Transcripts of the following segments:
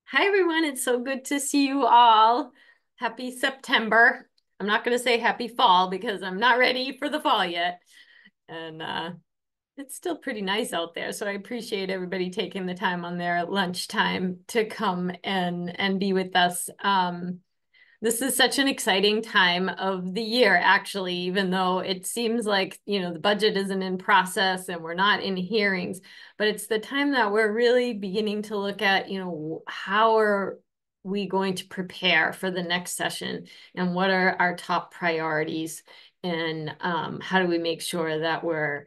Hi, everyone. It's so good to see you all. Happy September. I'm not going to say happy fall because I'm not ready for the fall yet. And it's still pretty nice out there. So I appreciate everybody taking the time on their lunchtime to come and be with us. This is such an exciting time of the year, actually, even though it seems like, the budget isn't in process and we're not in hearings, but it's the time that we're really beginning to look at, how are we going to prepare for the next session and what are our top priorities and how do we make sure that we're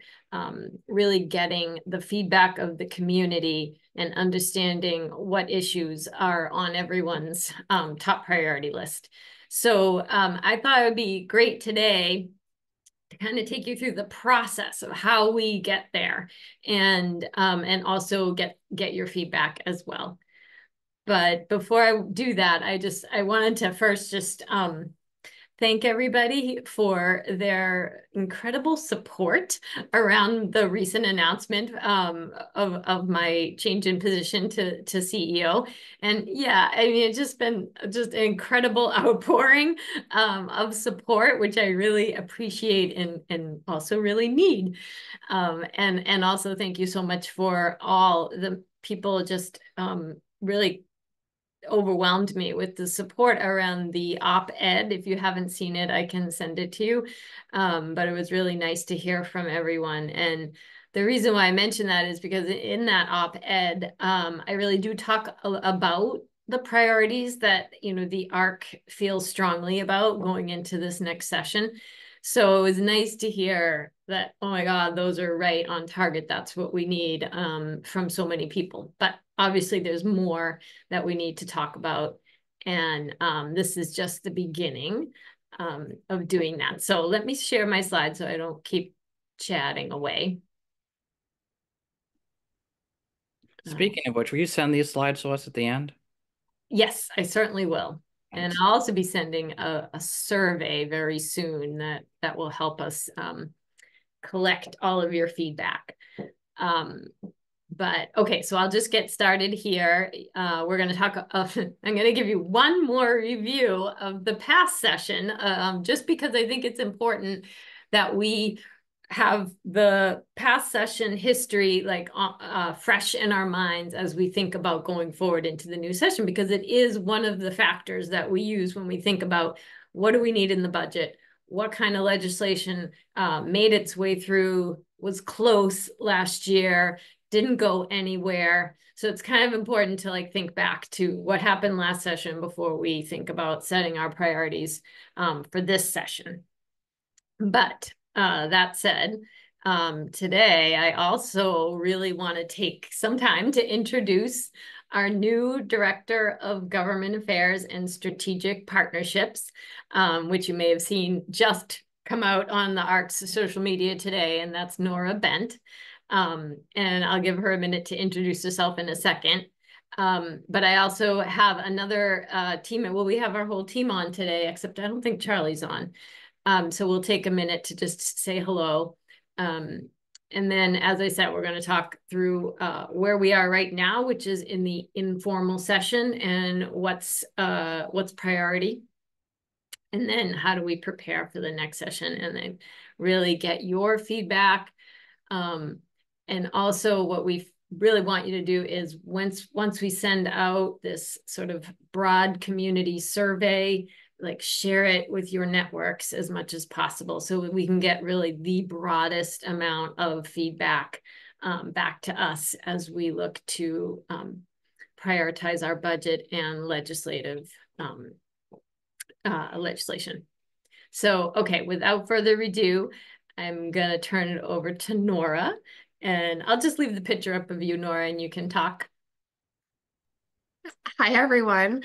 really getting the feedback of the community and understanding what issues are on everyone's top priority list. So I thought it would be great today to kind of take you through the process of how we get there and also get your feedback as well. But before I do that, I wanted to first just thank everybody for their incredible support around the recent announcement of my change in position to CEO. And yeah, I mean, it's just been just an incredible outpouring of support, which I really appreciate and also really need. And also thank you so much for all the people just really overwhelmed me with the support around the op-ed. If you haven't seen it, I can send it to you. But it was really nice to hear from everyone. And the reason why I mention that is because in that op-ed, I really do talk about the priorities that, the ARC feels strongly about going into this next session. So it was nice to hear that, oh my God, those are right on target. That's what we need from so many people. But obviously there's more that we need to talk about. And this is just the beginning of doing that. So let me share my slides so I don't keep chatting away. Speaking of which, will you send these slides to us at the end? Yes, I certainly will. And Thanks. I'll also be sending a survey very soon that will help us collect all of your feedback. But okay, so I'll just get started here. We're going to talk, I'm going to give you one more review of the past session, just because I think it's important that we have the past session history like fresh in our minds as we think about going forward into the new session, because it is one of the factors that we use when we think about what do we need in the budget, what kind of legislation made its way through, was close last year, didn't go anywhere. So it's kind of important to think back to what happened last session before we think about setting our priorities for this session. But that said, today I also really want to take some time to introduce our new Director of Government Affairs and Strategic Partnerships, which you may have seen just come out on the ARC's social media today, and that's Nora Bent. And I'll give her a minute to introduce herself in a second. But I also have another team, well, we have our whole team on today, except I don't think Charlie's on. So we'll take a minute to just say hello. And then, as I said, we're going to talk through where we are right now, which is in the informal session, and what's priority. And then how do we prepare for the next session, and then really get your feedback. And also what we really want you to do is once we send out this sort of broad community survey, share it with your networks as much as possible so we can get really the broadest amount of feedback back to us as we look to prioritize our budget and legislation. So, okay, without further ado, I'm going to turn it over to Nora, and I'll just leave the picture up of you, Nora, and you can talk. Hi, everyone.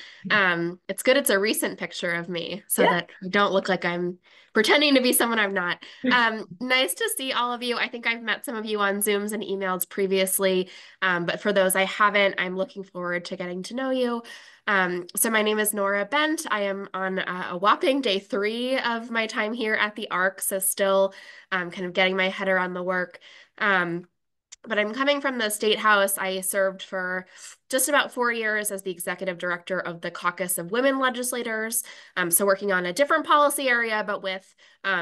It's good it's a recent picture of me so Yeah. that I don't look like I'm pretending to be someone I'm not. Nice to see all of you. I think I've met some of you on Zooms and emails previously, but for those I haven't, I'm looking forward to getting to know you. So my name is Nora Bent. I am on a whopping day 3 of my time here at the ARC, so still kind of getting my head around the work. But I'm coming from the State House. I served for just about 4 years as the executive director of the Caucus of Women Legislators. So working on a different policy area, but with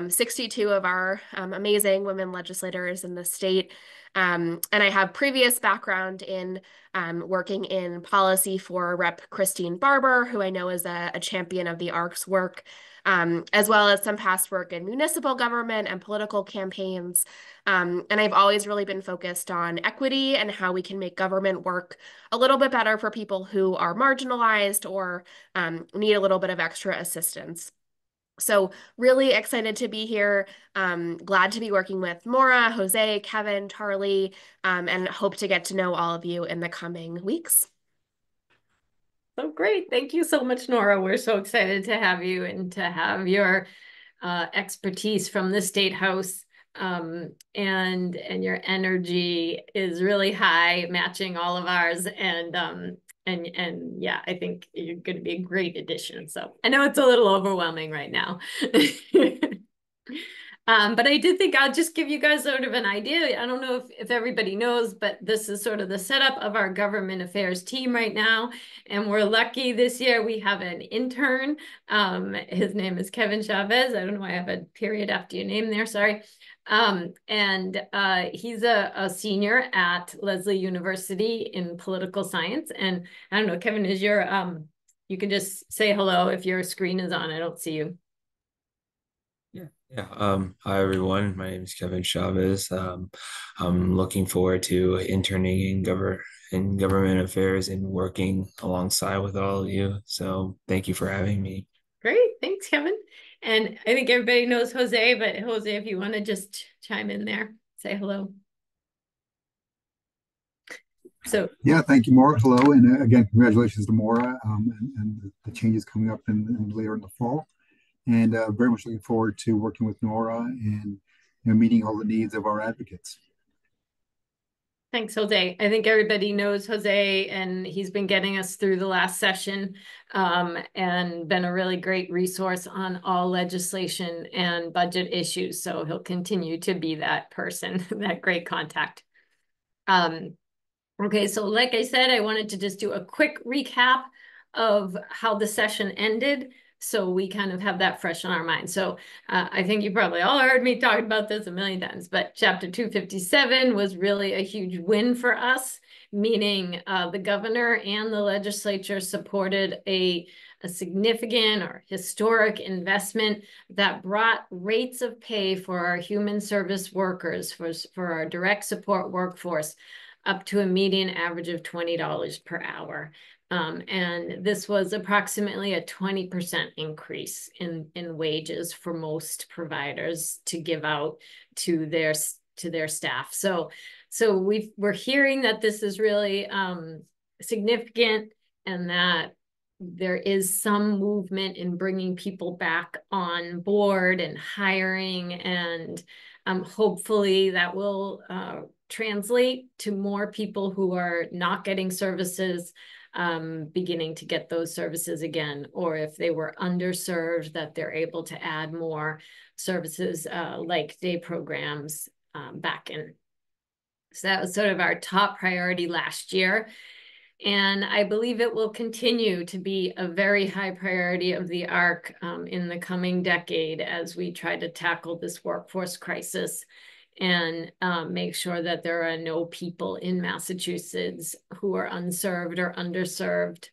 62 of our amazing women legislators in the state. And I have previous background in working in policy for Rep. Christine Barber, who I know is a champion of the ARC's work, as well as some past work in municipal government and political campaigns. And I've always really been focused on equity and how we can make government work a little bit better for people who are marginalized or need a little bit of extra assistance. So really excited to be here. Glad to be working with Maura, Jose, Kevin, Charlie, and hope to get to know all of you in the coming weeks. So great. Thank you so much, Nora. We're so excited to have you and to have your expertise from the State House. And your energy is really high, matching all of ours. And yeah, I think you're going to be a great addition. So I know it's a little overwhelming right now. But I did think I'll just give you guys sort of an idea. I don't know if everybody knows, but this is sort of the setup of our government affairs team right now. And we're lucky this year we have an intern. His name is Kevin Chavez. I don't know why I have a period after your name there, sorry. He's a senior at Lesley University in political science. And I don't know, Kevin, is your, you can just say hello if your screen is on. I don't see you. Yeah. Hi everyone. My name is Kevin Chavez. I'm looking forward to interning in government affairs and working alongside with all of you. So thank you for having me. Great. Thanks, Kevin. And I think everybody knows Jose, but Jose, if you want to just chime in there, say hello. So yeah, thank you, Maura. Hello, and again, congratulations to Maura and the changes coming up later in the fall. And very much looking forward to working with Nora and meeting all the needs of our advocates. Thanks, Jose. I think everybody knows Jose, and he's been getting us through the last session and been a really great resource on all legislation and budget issues. So he'll continue to be that person, that great contact. Okay, so like I said, I wanted to just do a quick recap of how the session ended, so we kind of have that fresh on our mind. So I think you probably all heard me talk about this a million times, but Chapter 257 was really a huge win for us, meaning the governor and the legislature supported a significant or historic investment that brought rates of pay for our human service workers, for our direct support workforce, up to a median average of $20 per hour. And this was approximately a 20% increase in wages for most providers to give out to their staff. So we're hearing that this is really significant, and that there is some movement in bringing people back on board and hiring, and hopefully that will translate to more people who are not getting services beginning to get those services again, or if they were underserved, that they're able to add more services like day programs back in. So that was sort of our top priority last year. And I believe it will continue to be a very high priority of the ARC in the coming decade as we try to tackle this workforce crisis and make sure that there are no people in Massachusetts who are unserved or underserved,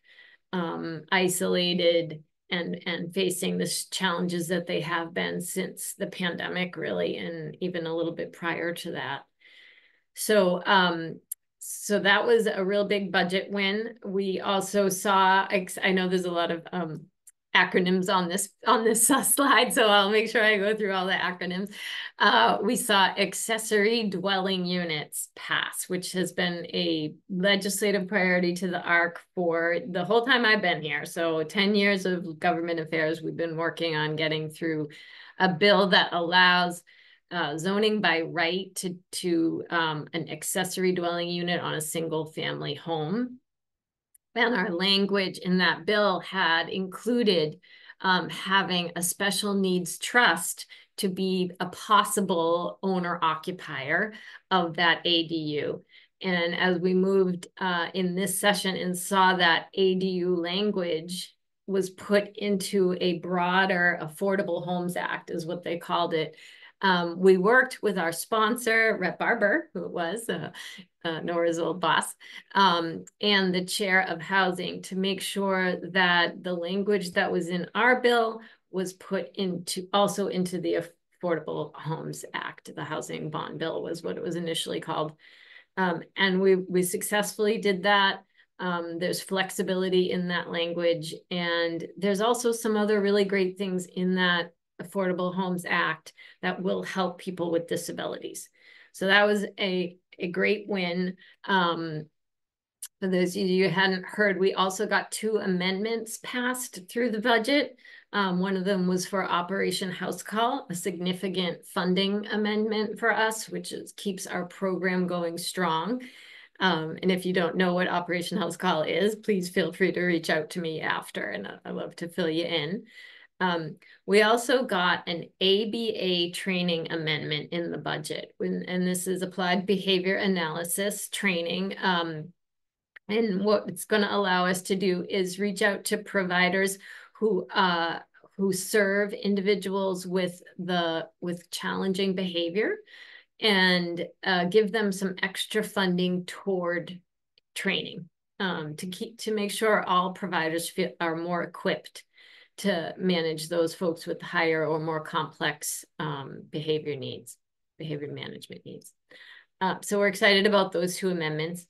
isolated, and facing the challenges that they have been since the pandemic, really, and even a little bit prior to that. So so that was a real big budget win. We also saw, I know there's a lot of acronyms on this slide, so I'll make sure I go through all the acronyms. We saw accessory dwelling units pass, which has been a legislative priority to the ARC for the whole time I've been here. So 10 years of government affairs, we've been working on getting through a bill that allows zoning by right to an accessory dwelling unit on a single family home. And our language in that bill had included having a special needs trust to be a possible owner occupier of that ADU. And as we moved in this session and saw that ADU language was put into a broader Affordable Homes Act, is what they called it. We worked with our sponsor, Rep Barber, who was Nora's old boss, and the chair of housing to make sure that the language that was in our bill was put also into the Affordable Homes Act. The Housing Bond Bill was what it was initially called. And we successfully did that. There's flexibility in that language. And there's also some other really great things in that Affordable Homes Act that will help people with disabilities. So that was a great win. For those of you who hadn't heard, we also got 2 amendments passed through the budget. One of them was for Operation House Call, a significant funding amendment for us, which keeps our program going strong. And if you don't know what Operation House Call is, please feel free to reach out to me after, and I'd love to fill you in. We also got an ABA training amendment in the budget, and this is applied behavior analysis training. And what it's going to allow us to do is reach out to providers who serve individuals with challenging behavior, and give them some extra funding toward training to make sure all providers are more equipped to manage those folks with higher or more complex behavior management needs. So we're excited about those 2 amendments.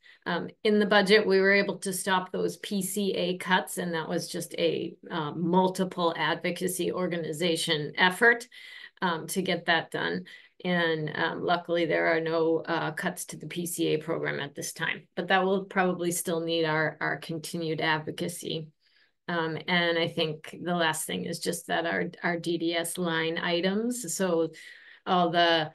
In the budget, we were able to stop those PCA cuts, and that was just a multiple advocacy organization effort to get that done. And luckily, there are no cuts to the PCA program at this time, but that will probably still need our continued advocacy. And I think the last thing is just that our DDS line items, so all the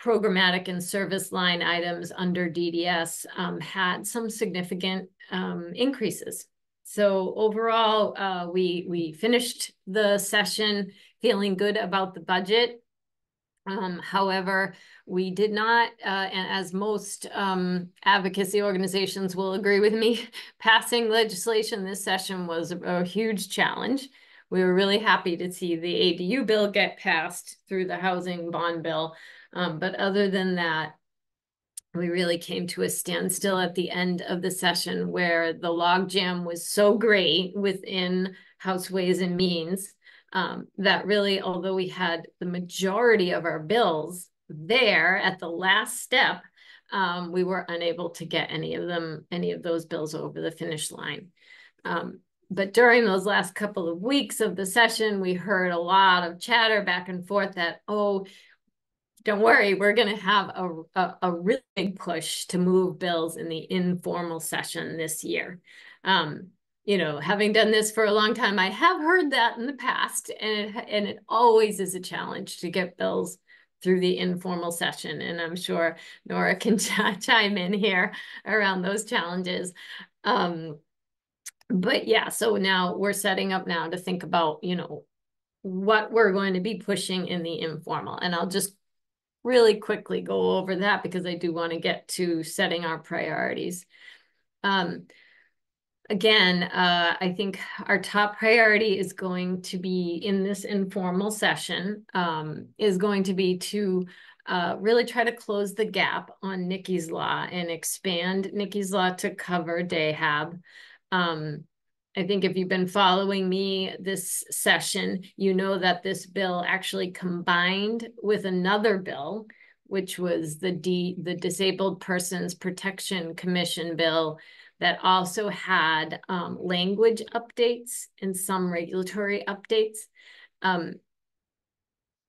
programmatic and service line items under DDS had some significant increases. So overall, we finished the session feeling good about the budget. However, we did not, and as most advocacy organizations will agree with me, passing legislation this session was a huge challenge. We were really happy to see the ADU bill get passed through the Housing Bond Bill. But other than that, we really came to a standstill at the end of the session, where the logjam was so great within House Ways and Means that really, although we had the majority of our bills there at the last step, we were unable to get any of those bills over the finish line. But during those last couple of weeks of the session, we heard a lot of chatter back and forth that, oh, don't worry, we're going to have a really big push to move bills in the informal session this year. You know, having done this for a long time, I have heard that in the past, and it always is a challenge to get bills through the informal session. And I'm sure Nora can chime in here around those challenges. But yeah, so now we're setting up now to think about, you know, what we're going to be pushing in the informal. And I'll just really quickly go over that because I do want to get to setting our priorities. Again, I think our top priority is going to be in this informal session, is going to be to really try to close the gap on Nikki's Law and expand Nikki's Law to cover DAHAB. I think if you've been following me this session, you know that this bill actually combined with another bill, which was the Disabled Persons Protection Commission bill, that also had language updates and some regulatory updates.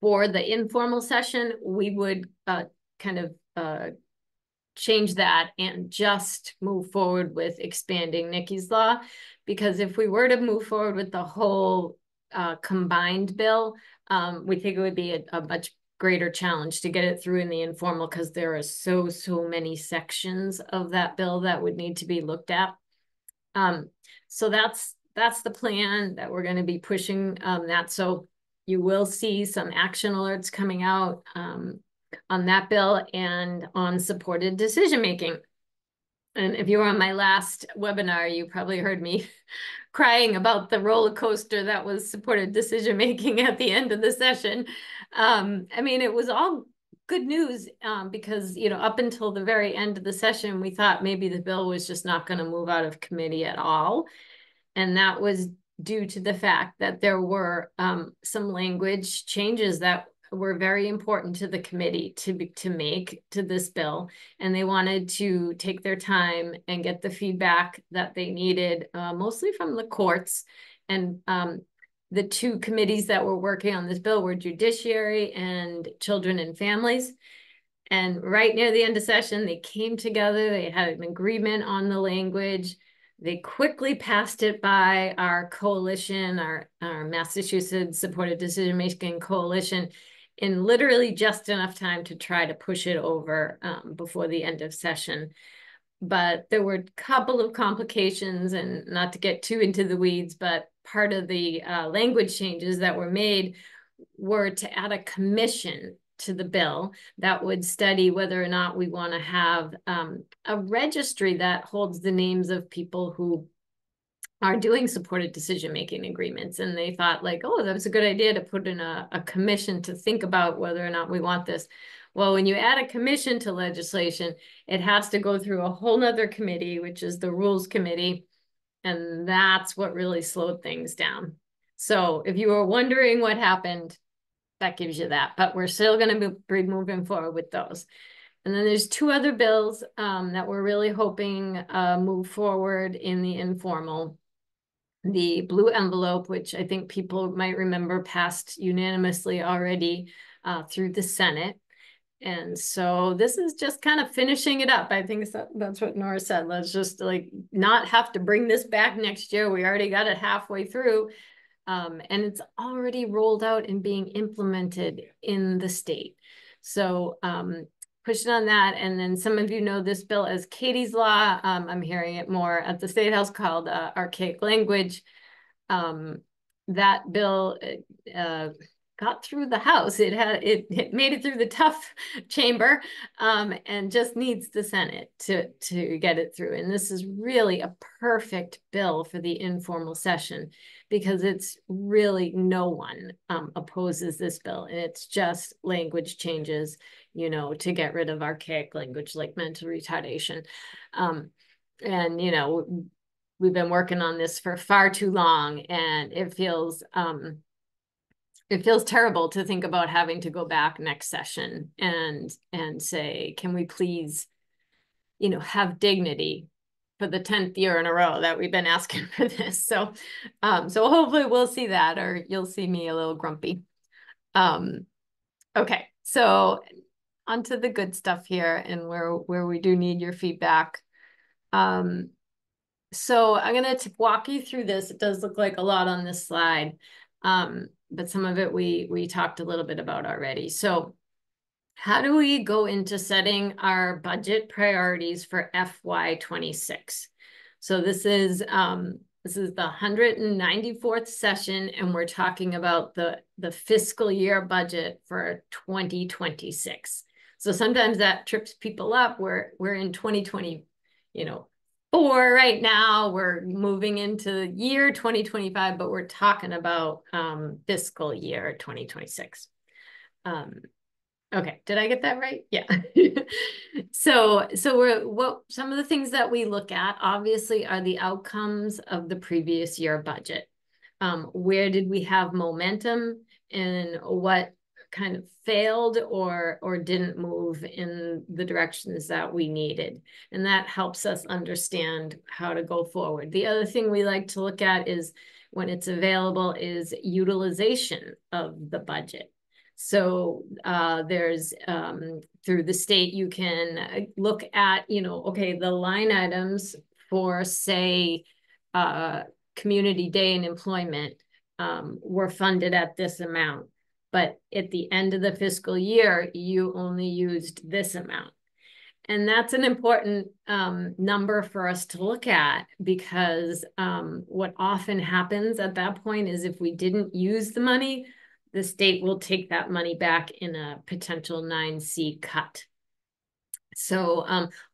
For the informal session, we would kind of change that and just move forward with expanding Nikki's Law. Because if we were to move forward with the whole combined bill, we think it would be a much greater challenge to get it through in the informal, because there are so many sections of that bill that would need to be looked at. So that's the plan, that we're going to be pushing that. So, you will see some action alerts coming out on that bill and on supported decision-making. And if you were on my last webinar, you probably heard me crying about the roller coaster that was supported decision-making at the end of the session. I mean, it was all good news because, you know, up until the very end of the session, we thought maybe the bill was just not going to move out of committee at all. And that was due to the fact that there were some language changes that were very important to the committee to make to this bill. And they wanted to take their time and get the feedback that they needed, mostly from the courts. And the two committees that were working on this bill were Judiciary and Children and Families. And right near the end of session, they came together, they had an agreement on the language. They quickly passed it by our coalition, our Massachusetts Supported Decision-Making Coalition, in literally just enough time to try to push it over before the end of session. But there were a couple of complications, and not to get too into the weeds, but part of the language changes that were made were to add a commission to the bill that would study whether or not we want to have a registry that holds the names of people who are doing supported decision-making agreements. And they thought like, oh, that was a good idea to put in a commission to think about whether or not we want this. Well, when you add a commission to legislation, it has to go through a whole nother committee, which is the Rules Committee. And that's what really slowed things down. So if you were wondering what happened, that gives you that. But we're still going to be moving forward with those. And then there's two other bills that we're really hoping move forward in the informal. The blue envelope, which I think people might remember passed unanimously already through the Senate. And so this is just kind of finishing it up. I think that's what Nora said. Let's just like not have to bring this back next year. We already got it halfway through. And it's already rolled out and being implemented in the state. So pushing on that. And then some of you know this bill as Katie's Law. I'm hearing it more at the State House called archaic language. That bill got through the House. It made it through the tough chamber and just needs the Senate to get it through. And this is really a perfect bill for the informal session because it's really no one opposes this bill. And it's just language changes, you know, to get rid of archaic language like mental retardation. And, you know, we've been working on this for far too long, and it feels terrible to think about having to go back next session and say, can we please, you know, have dignity for the 10th year in a row that we've been asking for this. So, so hopefully we'll see that, or you'll see me a little grumpy. Okay, so onto the good stuff here and where we do need your feedback. So I'm going to walk you through this. It does look like a lot on this slide, but some of it we talked a little bit about already. So how do we go into setting our budget priorities for FY26? So this is the 194th session, and we're talking about the fiscal year budget for 2026. So sometimes that trips people up. We're in 2020, you know, right now. We're moving into year 2025, but we're talking about fiscal year 2026. Okay, did I get that right? Yeah. So some of the things that we look at obviously are the outcomes of the previous year budget. Where did we have momentum, and what kind of failed or didn't move in the directions that we needed. And that helps us understand how to go forward. The other thing we like to look at is, when it's available, is utilization of the budget. So there's through the state, you can look at, you know, okay, the line items for, say, community day and employment were funded at this amount. But at the end of the fiscal year, you only used this amount. And that's an important number for us to look at, because what often happens at that point is, if we didn't use the money, the state will take that money back in a potential 9C cut. So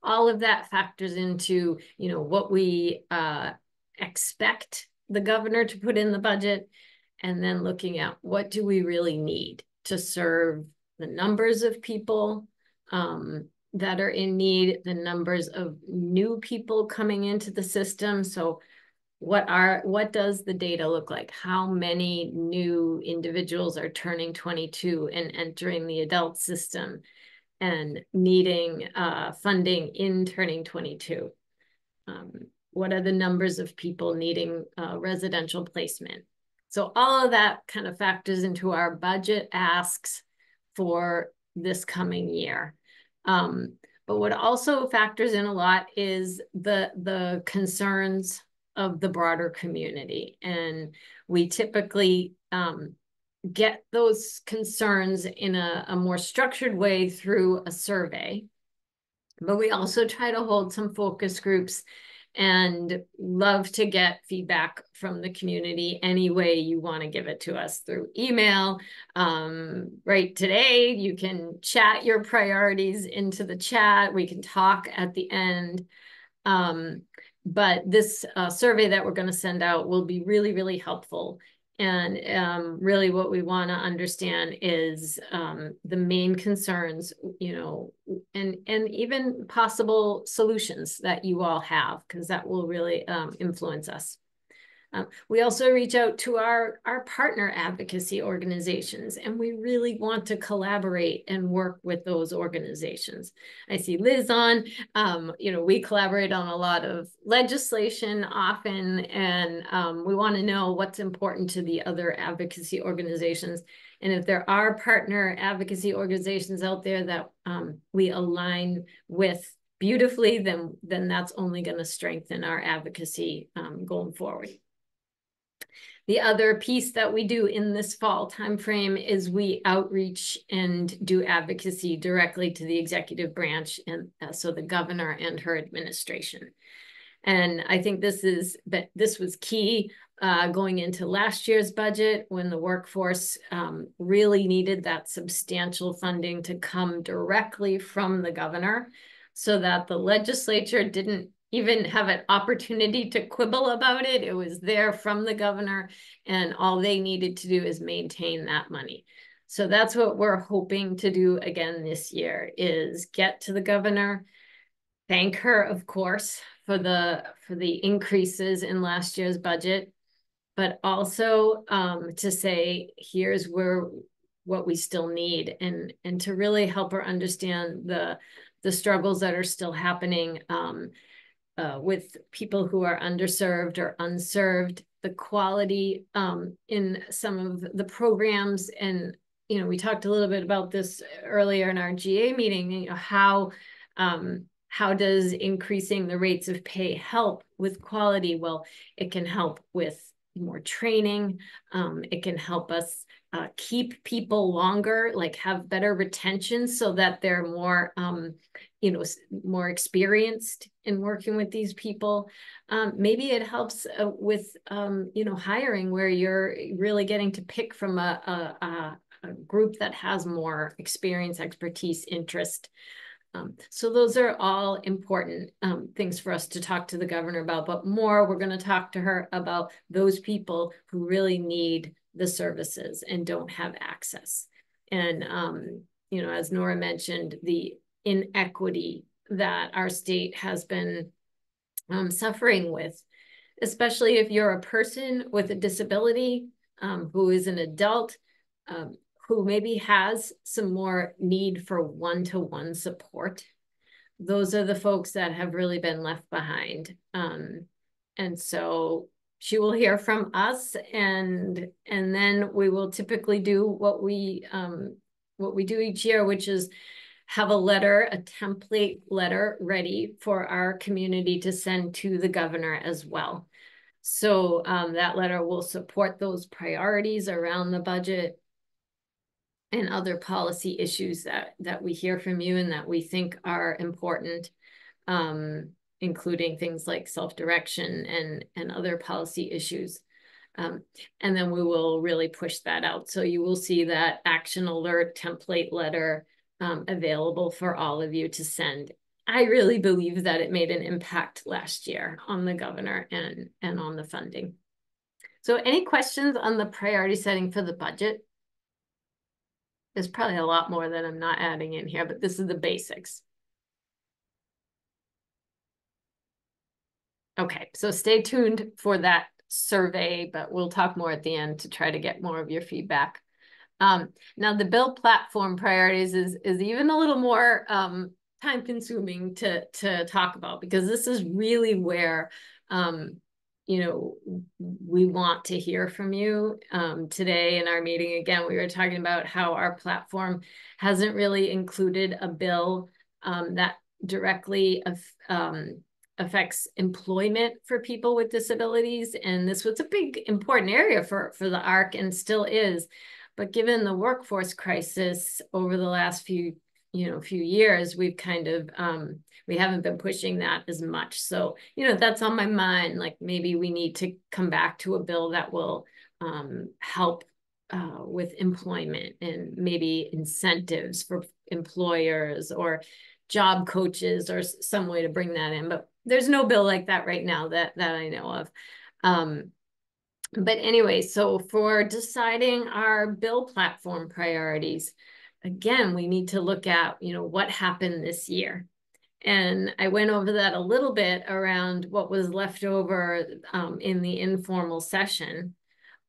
all of that factors into, what we expect the governor to put in the budget, and then looking at what do we really need to serve the numbers of people that are in need, the numbers of new people coming into the system. So what does the data look like? How many new individuals are turning 22 and entering the adult system and needing funding in turning 22? What are the numbers of people needing residential placement? So all of that kind of factors into our budget asks for this coming year. But what also factors in a lot is the concerns of the broader community. And we typically get those concerns in a more structured way through a survey. But we also try to hold some focus groups and love to get feedback from the community any way you want to give it to us, through email. Right today, you can chat your priorities into the chat. We can talk at the end. But this survey that we're going to send out will be really, really helpful. And really what we want to understand is the main concerns, and even possible solutions that you all have, because that will really influence us. We also reach out to our partner advocacy organizations, and we really want to collaborate and work with those organizations. I see Liz on, we collaborate on a lot of legislation often, and we want to know what's important to the other advocacy organizations. And if there are partner advocacy organizations out there that we align with beautifully, then that's only going to strengthen our advocacy going forward. The other piece that we do in this fall timeframe is we outreach and do advocacy directly to the executive branch, and so the governor and her administration. And I think this was key going into last year's budget, when the workforce really needed that substantial funding to come directly from the governor, so that the legislature didn't even have an opportunity to quibble about it. It was there from the governor, and all they needed to do is maintain that money. So that's what we're hoping to do again this year, is get to the governor, thank her, of course, for the increases in last year's budget, but also to say, here's what we still need, and to really help her understand the struggles that are still happening with people who are underserved or unserved, the quality in some of the programs. And, we talked a little bit about this earlier in our GA meeting, how does increasing the rates of pay help with quality? Well, it can help with more training. It can help us keep people longer, like have better retention, so that they're more, more experienced in working with these people. Maybe it helps with, hiring, where you're really getting to pick from a group that has more experience, expertise, interest. So those are all important things for us to talk to the governor about, but more, we're going to talk to her about those people who really need the services and don't have access. And, as Nora mentioned, the inequity that our state has been suffering with, especially if you're a person with a disability who is an adult, who maybe has some more need for one-to-one support. Those are the folks that have really been left behind. And so she will hear from us, and then we will typically do what we do each year, which is have a template letter ready for our community to send to the governor as well. So that letter will support those priorities around the budget and other policy issues that we hear from you and that we think are important, including things like self-direction and other policy issues. And then we will really push that out. So you will see that action alert template letter available for all of you to send. I really believe that it made an impact last year on the governor and on the funding. So any questions on the priority setting for the budget? There's probably a lot more that I'm not adding in here, but this is the basics. Okay, so stay tuned for that survey, but we'll talk more at the end to try to get more of your feedback. Now the bill platform priorities is even a little more time consuming to talk about, because this is really where you know, we want to hear from you. Today in our meeting, again, we were talking about how our platform hasn't really included a bill that directly affects employment for people with disabilities. And this was a big, important area for the ARC and still is. But given the workforce crisis over the last few years, we've kind of, we haven't been pushing that as much. So, that's on my mind. Like maybe we need to come back to a bill that will help with employment and maybe incentives for employers or job coaches or some way to bring that in. But there's no bill like that right now that I know of. But anyway, so for deciding our bill platform priorities, again, we need to look at, what happened this year. And I went over that a little bit around what was left over in the informal session.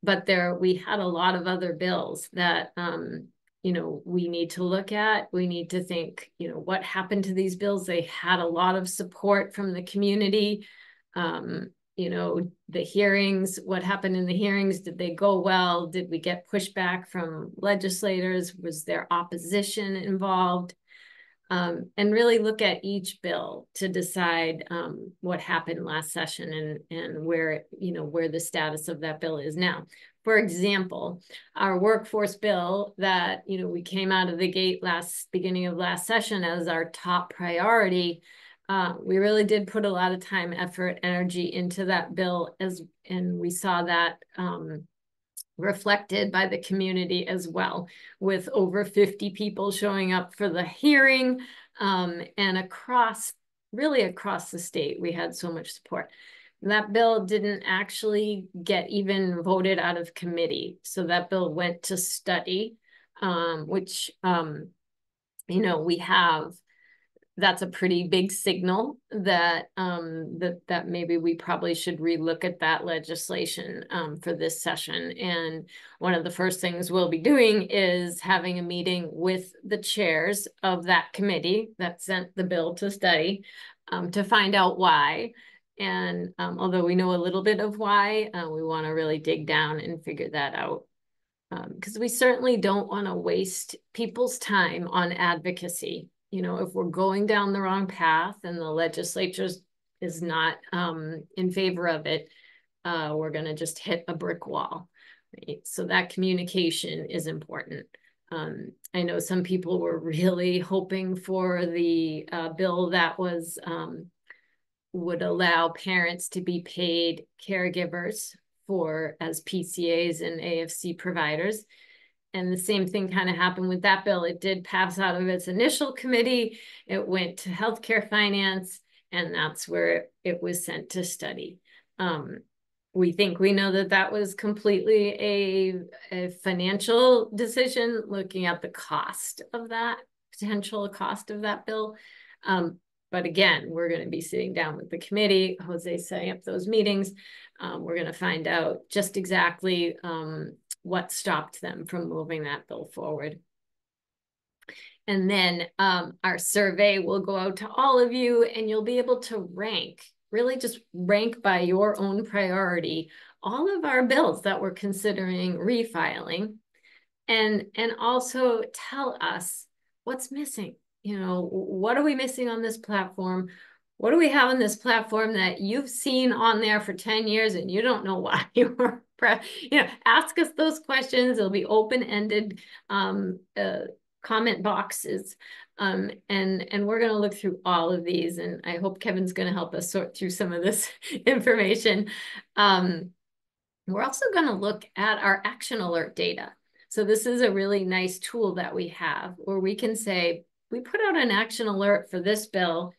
But we had a lot of other bills that, we need to look at. We need to think, what happened to these bills? They had a lot of support from the community. The hearings, what happened in the hearings? Did they go well? Did we get pushback from legislators? Was there opposition involved? And really look at each bill to decide what happened last session and where the status of that bill is now. For example, our workforce bill that we came out of the gate beginning of last session as our top priority. We really did put a lot of time, effort, energy into that bill, and we saw that reflected by the community as well, with over 50 people showing up for the hearing, and across the state, we had so much support. That bill didn't actually get even voted out of committee. So that bill went to study, which, we have. That's a pretty big signal that that maybe we probably should relook at that legislation for this session. And one of the first things we'll be doing is having a meeting with the chairs of that committee that sent the bill to study to find out why. And although we know a little bit of why, we want to really dig down and figure that out. Because we certainly don't want to waste people's time on advocacy. If we're going down the wrong path and the legislature is not in favor of it, we're going to just hit a brick wall. Right? So that communication is important. I know some people were really hoping for the bill that would allow parents to be paid caregivers as PCAs and AFC providers. And the same thing kind of happened with that bill. It did pass out of its initial committee. It went to healthcare finance, and that's where it was sent to study. We know that was completely a financial decision, looking at the cost of that, potential cost of that bill. But again, we're going to be sitting down with the committee, Jose setting up those meetings. We're going to find out just exactly what stopped them from moving that bill forward. And then our survey will go out to all of you, and you'll be able to really just rank by your own priority all of our bills that we're considering refiling, and also tell us what's missing. What are we missing on this platform? What do we have on this platform that you've seen on there for 10 years and you don't know why you were ask us those questions. It'll be open-ended comment boxes. And we're going to look through all of these, and I hope Kevin's going to help us sort through some of this information. We're also going to look at our action alert data. So this is a really nice tool that we have where we can say, we put out an action alert for this bill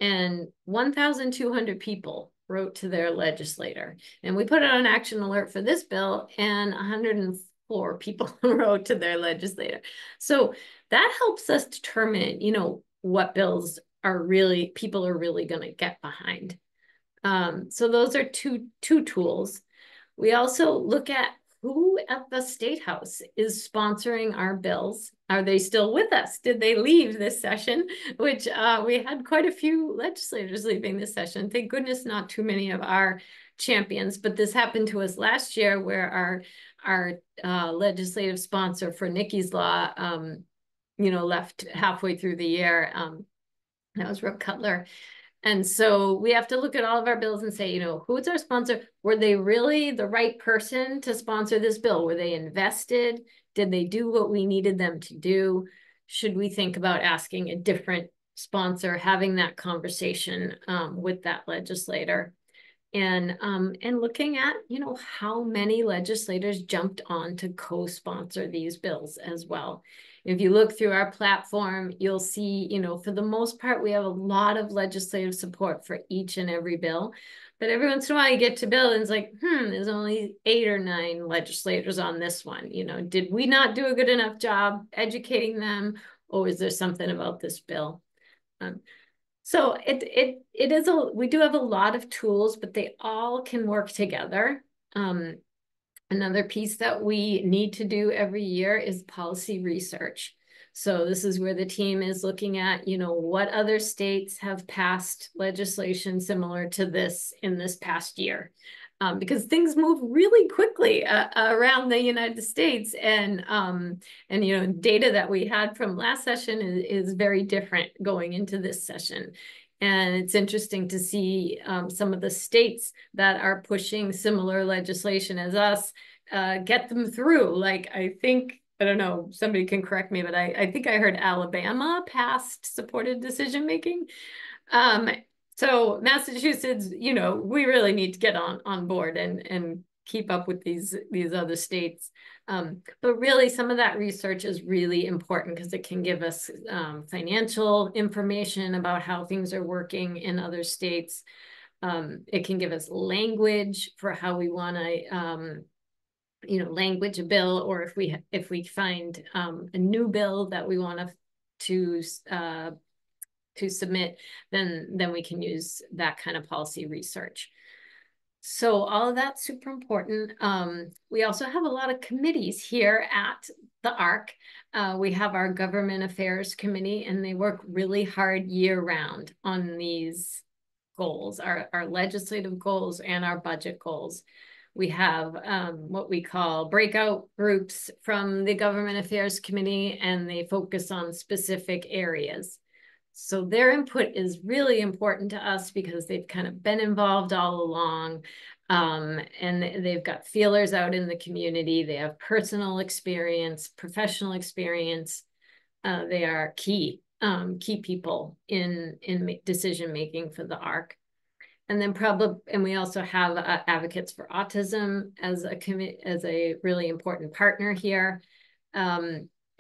and 1,200 people wrote to their legislator. And we put out an action alert for this bill and 104 people wrote to their legislator. So that helps us determine, you know, what bills are really, people are really going to get behind. So those are two tools. We also look at who at the State House is sponsoring our bills. Are they still with us? Did they leave this session? Which we had quite a few legislators leaving this session. Thank goodness not too many of our champions, but this happened to us last year where our legislative sponsor for Nikki's Law, you know, left halfway through the year. That was Rip Cutler. And so we have to look at all of our bills and say, you know, who's our sponsor? Were they really the right person to sponsor this bill? Were they invested? Did they do what we needed them to do? Should we think about asking a different sponsor, having that conversation with that legislator? And looking at, you know, how many legislators jumped on to co-sponsor these bills as well. If you look through our platform, you'll see, you know, for the most part, we have a lot of legislative support for each and every bill. But every once in a while you get to bill and it's like, there's only 8 or 9 legislators on this one. You know, did we not do a good enough job educating them? Or is there something about this bill? So we do have a lot of tools, but they all can work together. Another piece that we need to do every year is policy research. So this is where the team is looking at, you know, what other states have passed legislation similar to this in this past year. Because things move really quickly around the United States, and you know, data that we had from last session is very different going into this session. And it's interesting to see some of the states that are pushing similar legislation as us get them through. Like, I think, I don't know, somebody can correct me, but I think I heard Alabama passed supported decision making. So Massachusetts, you know, we really need to get on board and keep up with these other states. But really, some of that research is really important because it can give us financial information about how things are working in other states. It can give us language for how we want to, you know, language a bill, or if we find a new bill that we want to submit, then we can use that kind of policy research. So all of that's super important. We also have a lot of committees here at the ARC. We have our Government Affairs Committee, and they work really hard year-round on these goals, our legislative goals and our budget goals. We have what we call breakout groups from the Government Affairs Committee, and they focus on specific areas. So their input is really important to us because they've kind of been involved all along, and they've got feelers out in the community. They have personal experience, professional experience. They are key people in decision making for the ARC. And then and we also have Advocates for Autism as a really important partner here.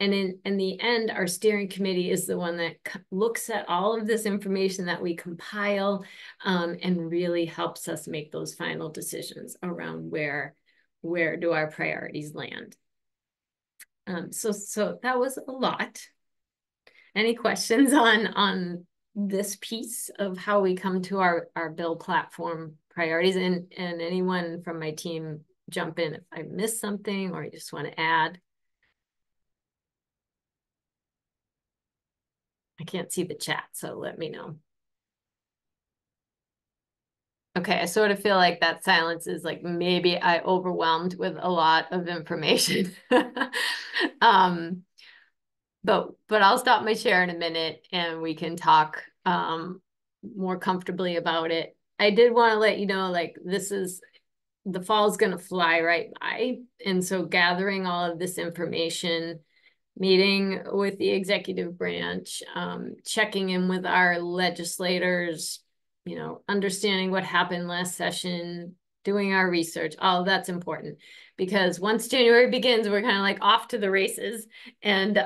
And in the end, our steering committee is the one that looks at all of this information that we compile and really helps us make those final decisions around where do our priorities land. So that was a lot. Any questions on this piece of how we come to our bill platform priorities? And anyone from my team jump in if I missed something or you just want to add. I can't see the chat, so let me know. Okay, I sort of feel like that silence is like maybe I overwhelmed with a lot of information. But I'll stop my share in a minute and we can talk more comfortably about it. I did want to let you know, like, the fall is going to fly right by. And so gathering all of this information, meeting with the executive branch, checking in with our legislators, you know, understanding what happened last session, doing our research. Oh, that's important because once January begins, we're kind of like off to the races. And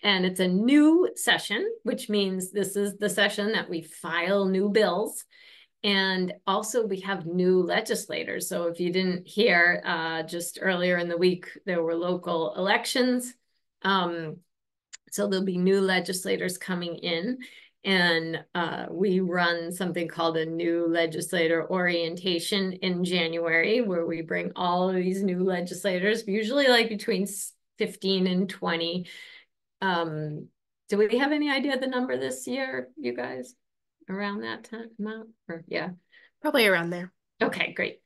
it's a new session, which means this is the session that we file new bills. And also we have new legislators. So if you didn't hear, just earlier in the week, there were local elections. So there'll be new legislators coming in, and we run something called a new legislator orientation in January, where we bring all of these new legislators, usually like between 15 and 20. Do we have any idea the number this year, you guys? Around that time amount? Or yeah. Probably around there. Okay, great.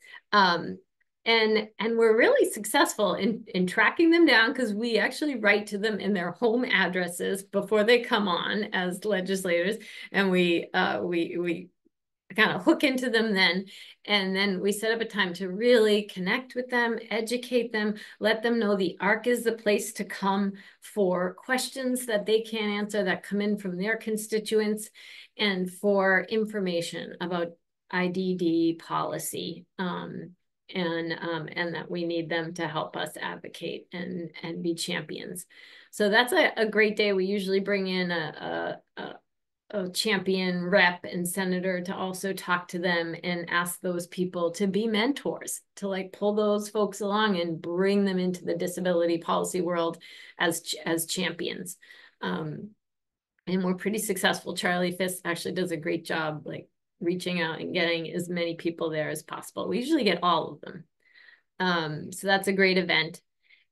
And we're really successful in tracking them down because we actually write to them in their home addresses before they come on as legislators, and we kind of hook into them then, and then we set up a time to really connect with them, educate them, let them know the ARC is the place to come for questions that they can't answer that come in from their constituents, and for information about IDD policy. And that we need them to help us advocate and be champions. So that's a great day. We usually bring in a champion rep and senator to also talk to them and ask those people to be mentors, to like pull those folks along and bring them into the disability policy world as champions. And we're pretty successful. Charlie Fisk actually does a great job, like reaching out and getting as many people there as possible. We usually get all of them. So that's a great event.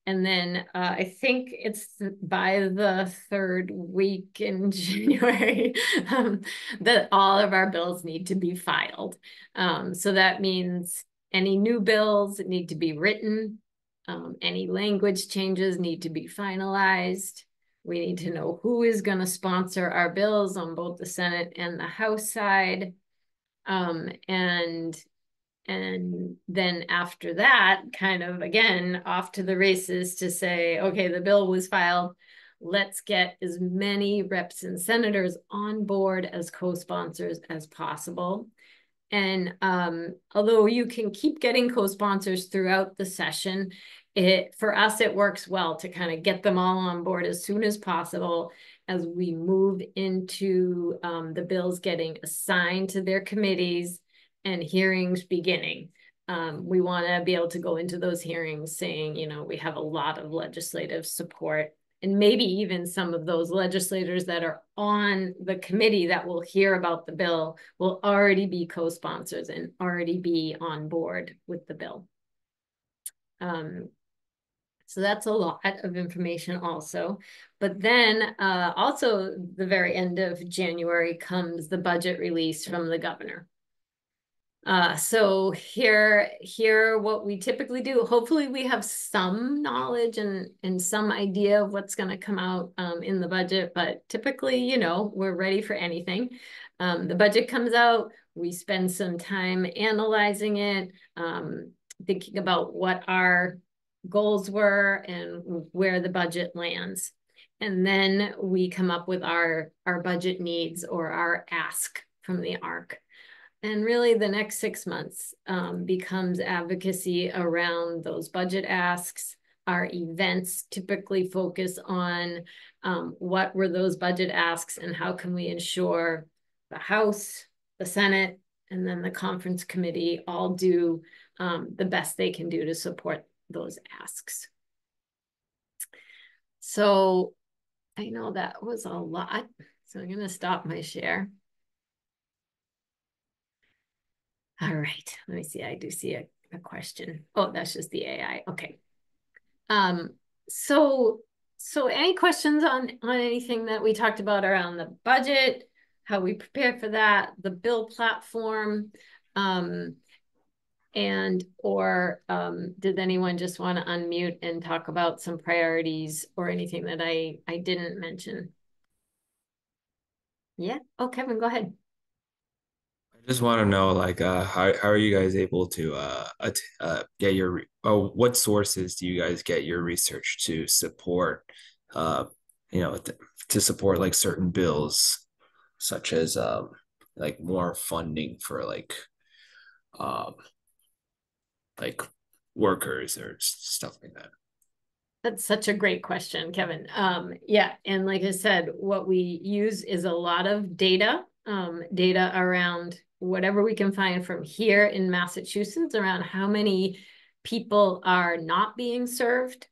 And then I think it's by the third week in January that all of our bills need to be filed. So that means any new bills need to be written. Any language changes need to be finalized. We need to know who is going to sponsor our bills on both the Senate and the House side. And then after that, kind of again, off to the races to say, okay, the bill was filed. Let's get as many reps and senators on board as co-sponsors as possible. And although you can keep getting co-sponsors throughout the session, for us, it works well to kind of get them all on board as soon as possible as we move into the bills getting assigned to their committees and hearings beginning. We want to be able to go into those hearings saying, you know, we have a lot of legislative support, and maybe even some of those legislators that are on the committee that will hear about the bill will already be co-sponsors and already be on board with the bill. So that's a lot of information also. But then also the very end of January comes the budget release from the governor. So here what we typically do, hopefully we have some knowledge and some idea of what's going to come out in the budget, but typically, you know, we're ready for anything. The budget comes out, we spend some time analyzing it, thinking about what our goals were and where the budget lands. And then we come up with our budget needs or our ask from the ARC. And really the next 6 months becomes advocacy around those budget asks. Our events typically focus on what were those budget asks and how can we ensure the House, the Senate, and then the conference committee all do the best they can do to support those asks. So I know that was a lot, so I'm going to stop my share. All right, let me see. I do see a question. Oh, that's just the AI. Okay. So any questions on anything that we talked about around the budget, how we prepare for that, the bill platform, or did anyone just want to unmute and talk about some priorities or anything that I didn't mention? Yeah. Oh, Kevin, go ahead. I just want to know, like, how are you guys able to get your what sources do you guys get your research to support, you know, to support like certain bills, such as like more funding for like like workers or stuff like that? That's such a great question, Kevin. Yeah, and like I said, what we use is a lot of data, data around whatever we can find from here in Massachusetts around how many people are not being served.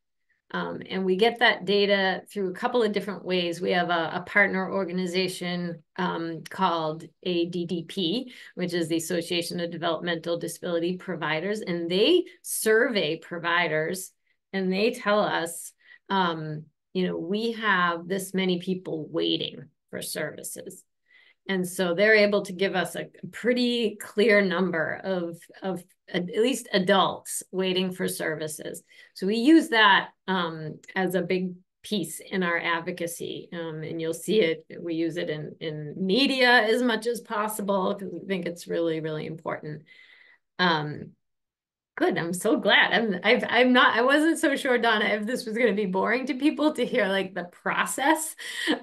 And we get that data through a couple of different ways. We have a partner organization called ADDP, which is the Association of Developmental Disability Providers, and they survey providers and they tell us, we have this many people waiting for services. And so they're able to give us a pretty clear number of at least adults waiting for services. So we use that as a big piece in our advocacy. And you'll see it, we use it in media as much as possible because we think it's really, really important. Good. I'm so glad. I wasn't so sure, Donna, if this was going to be boring to people to hear like the process.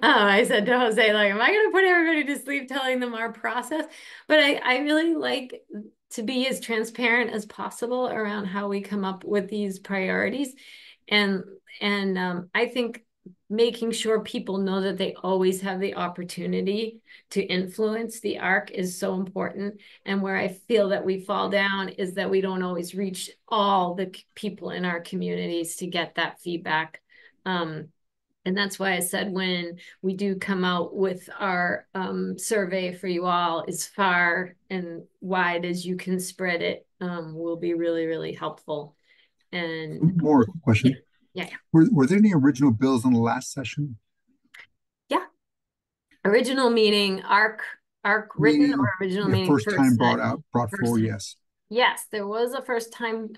I said to Jose, like, am I going to put everybody to sleep telling them our process? But I really like to be as transparent as possible around how we come up with these priorities. And I think making sure people know that they always have the opportunity to influence the ARC is so important. And where I feel that we fall down is that we don't always reach all the people in our communities to get that feedback. And that's why I said when we do come out with our survey for you all, as far and wide as you can spread it, will be really, really helpful. And More question. Yeah. Were there any original bills in the last session? Yeah. Original meaning ARC written, or original meaning first time brought forward, yes. Yes, there was a first time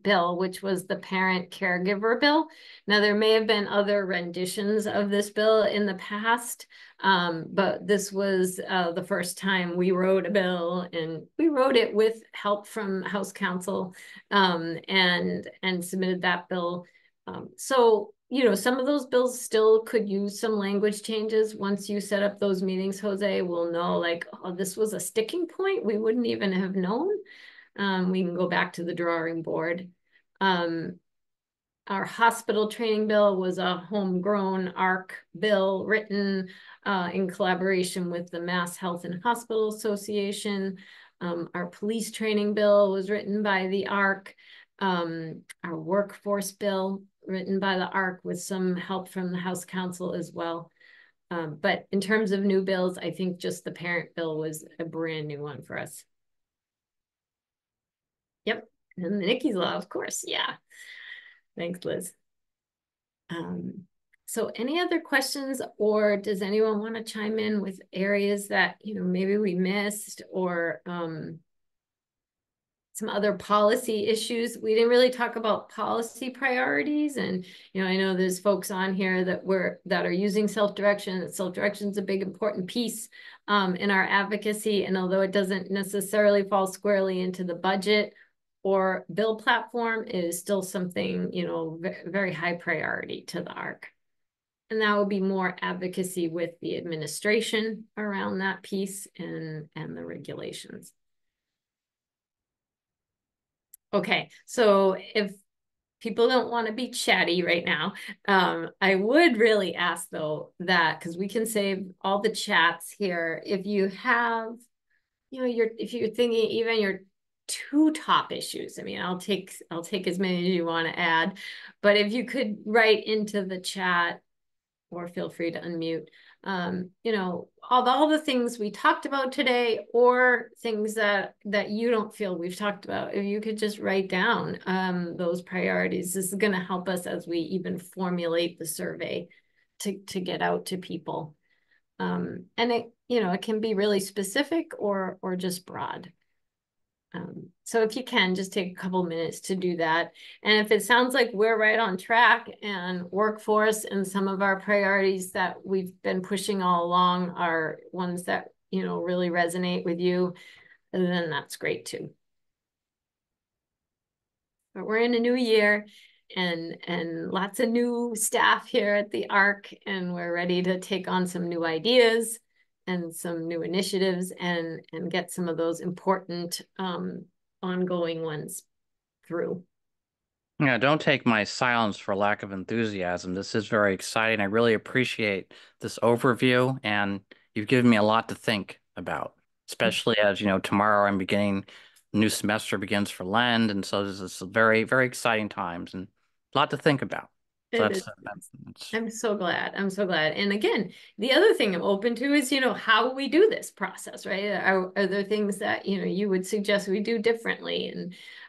bill, which was the parent caregiver bill. Now, there may have been other renditions of this bill in the past, but this was the first time we wrote a bill, and we wrote it with help from House Counsel and submitted that bill. So, some of those bills still could use some language changes. Once you set up those meetings, Jose, we'll know like, oh, this was a sticking point. We wouldn't even have known. We can go back to the drawing board. Our hospital training bill was a homegrown ARC bill written in collaboration with the Mass Health and Hospital Association. Our police training bill was written by the ARC. Our workforce bill written by the ARC with some help from the House Counsel as well. But in terms of new bills, I think just the parent bill was a brand new one for us. Yep. And the Nikki's Law, of course. Yeah. Thanks, Liz. So any other questions, or does anyone want to chime in with areas that, maybe we missed, or some other policy issues? We didn't really talk about policy priorities. And, I know there's folks on here that are using self-direction. Self-direction is a big, important piece in our advocacy. And although it doesn't necessarily fall squarely into the budget or bill platform, it is still something, very high priority to the ARC. And that would be more advocacy with the administration around that piece and the regulations. Okay, so if people don't want to be chatty right now, I would really ask though that, because we can save all the chats here, if you have, if you're thinking even your 2 top issues, I mean, I'll take as many as you want to add, but if you could write into the chat, or feel free to unmute, all the things we talked about today, or things that you don't feel we've talked about, if you could just write down those priorities. This is going to help us as we even formulate the survey to get out to people. And it can be really specific or just broad. So if you can, just take a couple minutes to do that. And if it sounds like we're right on track and workforce and some of our priorities that we've been pushing all along are ones that, really resonate with you, then that's great too. But we're in a new year and lots of new staff here at the ARC, and we're ready to take on some new ideas and some new initiatives and get some of those important ongoing ones through. Yeah, don't take my silence for lack of enthusiasm. This is very exciting. I really appreciate this overview, and you've given me a lot to think about, especially as, tomorrow I'm beginning, new semester begins for Lend, and so this is very, very exciting times and a lot to think about. So It is. that's I'm so glad. I'm so glad. And again, the other thing I'm open to is, how we do this process, right? Are there things that, you would suggest we do differently?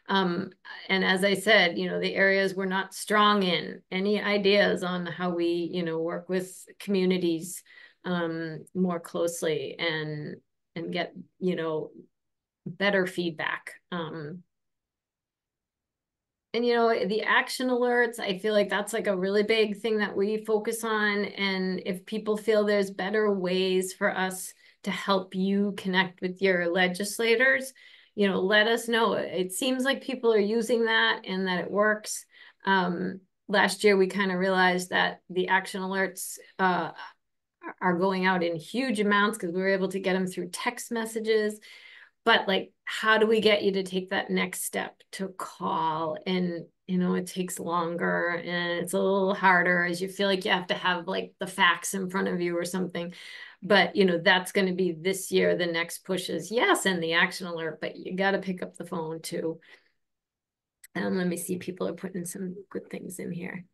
And as I said, the areas we're not strong in, any ideas on how we, work with communities more closely and get, better feedback. And the action alerts, I feel like that's like a really big thing that we focus on. And if people feel there's better ways for us to help you connect with your legislators, let us know. It seems like people are using that and that it works. Last year, we kind of realized that the action alerts are going out in huge amounts because we were able to get them through text messages. But like, how do we get you to take that next step to call? And, it takes longer and it's a little harder as you feel like you have to have like the facts in front of you or something. But, that's going to be this year. The next push is, yes, and the action alert, but you got to pick up the phone too. And let me see, people are putting some good things in here.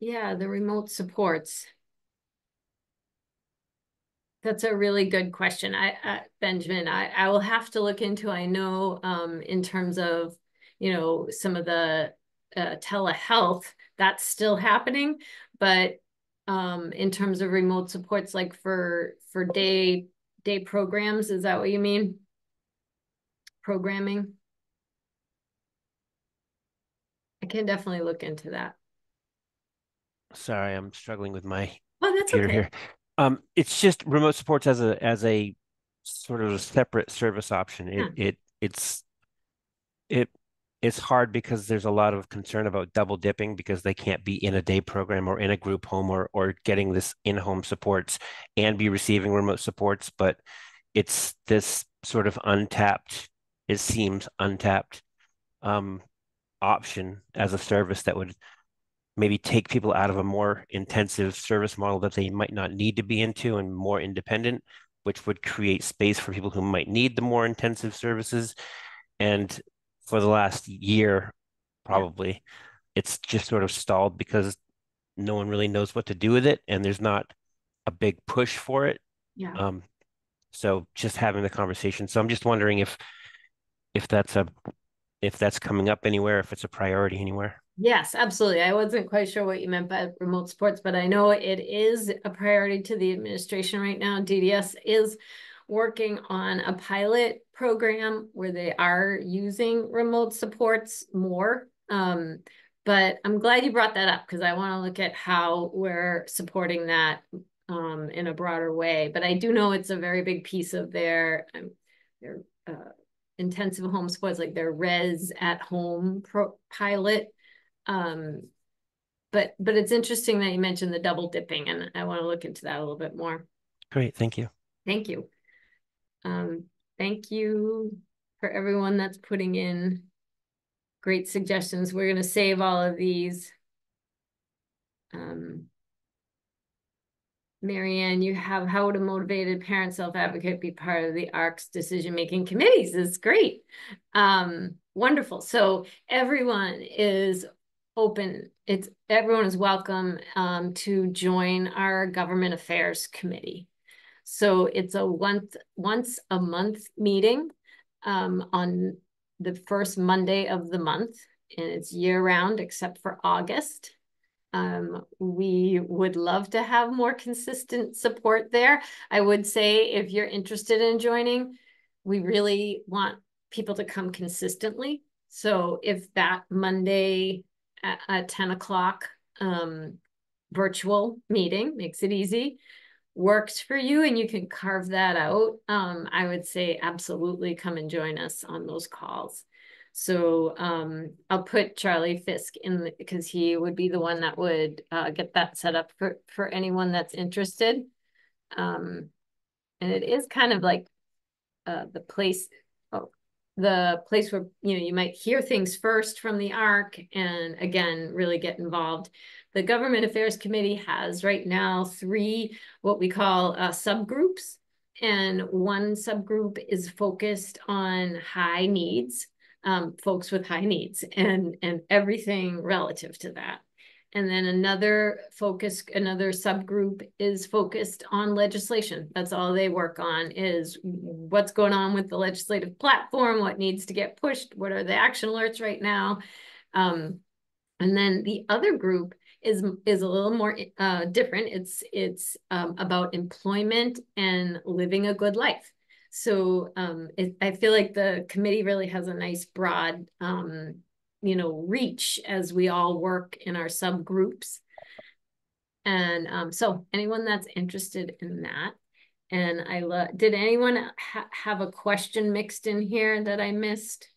Yeah, the remote supports. That's a really good question. Benjamin, I will have to look into, I know, in terms of, some of the telehealth, that's still happening, but in terms of remote supports, like for day programs, is that what you mean? Programming? I can definitely look into that. Sorry, I'm struggling with my Oh, that's computer okay. here. It's just remote supports as a sort of a separate service option. Yeah. It's hard because there's a lot of concern about double dipping because they can't be in a day program or in a group home or getting this in-home supports and be receiving remote supports. But it's this sort of untapped, it seems untapped option as a service that would maybe take people out of a more intensive service model that they might not need to be into and more independent, which would create space for people who might need the more intensive services. And for the last year, probably, it's just sort of stalled because no one really knows what to do with it, and there's not a big push for it. Yeah. So just having the conversation. So I'm just wondering if that's if that's coming up anywhere, if it's a priority anywhere. Yes, absolutely. I wasn't quite sure what you meant by remote supports, but I know it is a priority to the administration right now. DDS is working on a pilot program where they are using remote supports more. But I'm glad you brought that up because I want to look at how we're supporting that in a broader way. But I do know it's a very big piece of their intensive home supports, like their res at home pilot. But it's interesting that you mentioned the double dipping, and I want to look into that a little bit more. Great, thank you. Thank you. Thank you for everyone that's putting in great suggestions. We're going to save all of these. Marianne, you have how would a motivated parent self-advocate be part of the ARC's decision-making committees? It's great. Wonderful. So everyone is open. Everyone is welcome to join our government affairs committee. So it's a once a month meeting on the first Monday of the month, and it's year round except for August. We would love to have more consistent support there. I would say if you're interested in joining, we really want people to come consistently. So if that Monday at 10 o'clock virtual meeting makes it easy, works for you and you can carve that out, I would say absolutely come and join us on those calls. So I'll put Charlie Fisk in because he would be the one that would get that set up for anyone that's interested. And it is kind of like the place. Oh, the place where, you might hear things first from the ARC and again, really get involved. The Government Affairs Committee has right now 3 what we call subgroups. And one subgroup is focused on high needs, folks with high needs and everything relative to that. And then another subgroup is focused on legislation. That's all they work on, is what's going on with the legislative platform, what needs to get pushed, what are the action alerts right now. And then the other group is a little more different. It's about employment and living a good life. So I feel like the committee really has a nice broad reach as we all work in our subgroups. And so anyone that's interested in that. And did anyone have a question mixed in here that I missed?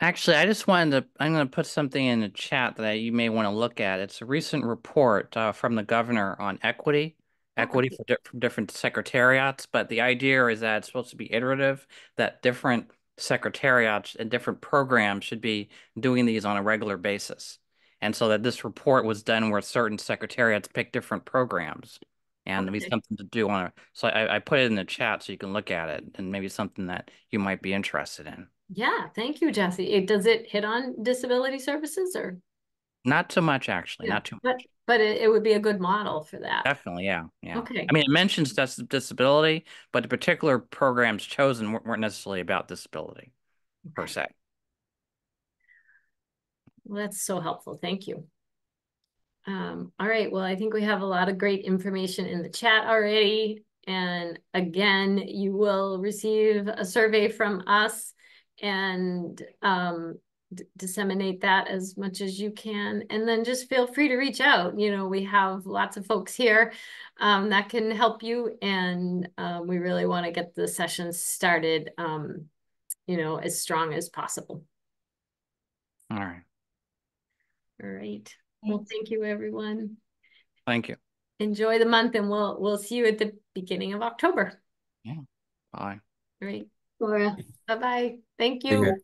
Actually, I'm going to put something in the chat that you may want to look at. It's a recent report from the governor on equity from different secretariats. But the idea is that it's supposed to be iterative, that different secretariats and different programs should be doing these on a regular basis. And so that this report was done where certain secretariats pick different programs. And it'd be something to do so I put it in the chat so you can look at it and maybe something that you might be interested in. Yeah, thank you, Jesse. Does it hit on disability services or? Not too much, actually. Yeah, Not too much. But it would be a good model for that. Definitely, yeah. Okay. I mean, it mentions disability, but the particular programs chosen weren't necessarily about disability per se. Well, that's so helpful. Thank you. All right. Well, I think we have a lot of great information in the chat already. And again, you will receive a survey from us and disseminate that as much as you can. And then just feel free to reach out. We have lots of folks here that can help you. And we really want to get the sessions started, as strong as possible. All right. All right. Well, thank you, everyone. Thank you. Enjoy the month, and we'll see you at the beginning of October. Yeah. Bye. All right. Laura. Bye-bye. Thank Take you. care.